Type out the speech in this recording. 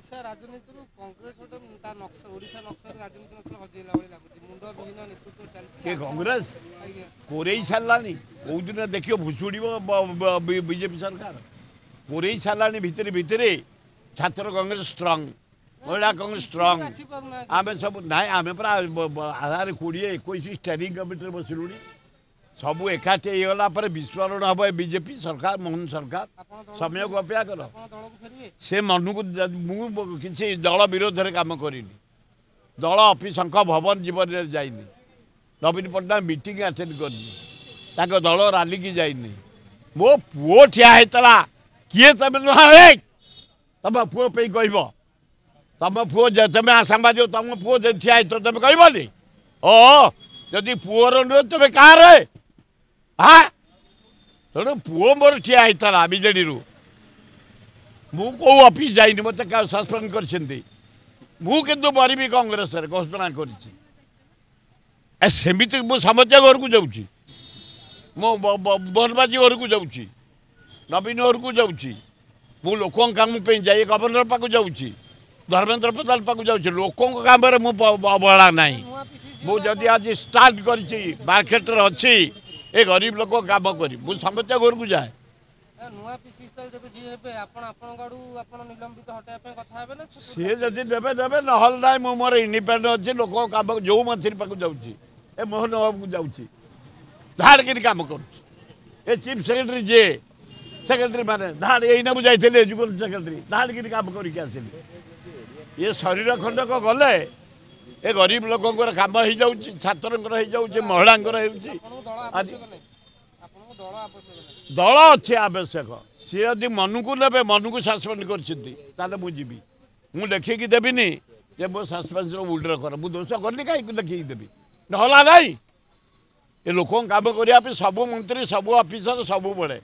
ओडिशा राजनीति कांग्रेस ओडिशा नक्शा राजनीति नक्शा हजेला भाई लगुच मुंड विहीन नेतृत्व चलती कांग्रेस कोरेई सारानी कौ दिन देखियो भुषुड़ बीजेपी सरकार कोरेई सारानी भितर भितर छात्र कांग्रेस स्ट्रांग महिला कांग्रेस स्ट्रांग आम सब ना आम पूरा 20-21 स्टेरिंग कमिटी बसिलुणी सबू एकाठी होगा विस्फोरण हम बीजेपी सरकार मोहन सरकार समय को अपेक्षा कर से मन को मुझे दल विरोध में कम करनी दल अफिस शंख भवन जीवन में जाइनी नवीन पट्टनायक मीटिंग अटेंड करनी दल राली की जाइनी मो पुओ ठिया होता किए तुम नुहे तुम पुओ पे कह तुम पुओ तुम आसामबादी तुम पुओ ठिया हो तुम कहनी ओ जदि पुओर नुहे तुम कह हाँ तेणु पुओ मोर ठिया होता विजेडी मु कौ ऑफिस जाइनी मत सस्पेंड कर मरबी कांग्रेस घोषणा करमती मु समझ घर को जाऊँगी मो मोहनबाजी घर को जाऊँगी नवीन घर को जाऊँगी मु लोकों काम जाए गवर्नर पाक जाऊँगी धर्मेंद्र प्रधान पाक जाऊँगी लोकों काम अवहेला ना मुझे आज स्टार्ट कर मार्केट अच्छी ए गरीब लोक काम करी मु समझ घर को जाए सी जदि देवे देवे ना मोर इंडिपेंडेंट अच्छे लोक काम जो मंत्री पाक जाऊँगी ए मोहन बाबू को जाऊँगी धाड़ कि कम कर चीफ सेक्रेटरी जे सेक्रेटरी माने धाड़ यही मुझे एजुकेशन सेक्रेटरी धाड़ कि कम करके ये शरीर खंडक गले ए गरीब लोकंर काम हो जाऊँगी छात्र हो महिला दल अच्छे आवश्यक सी यदि मन को ने मन को सस्पेंड कर मुझे मुझे लिखिकी देविनी जे मो सस्पेंस उड्र कर मुझे दोष करनी कहीं लिखिकी देवी ना ना ये लोक काम करने सबू मंत्री सबू अफिसर सबू बड़े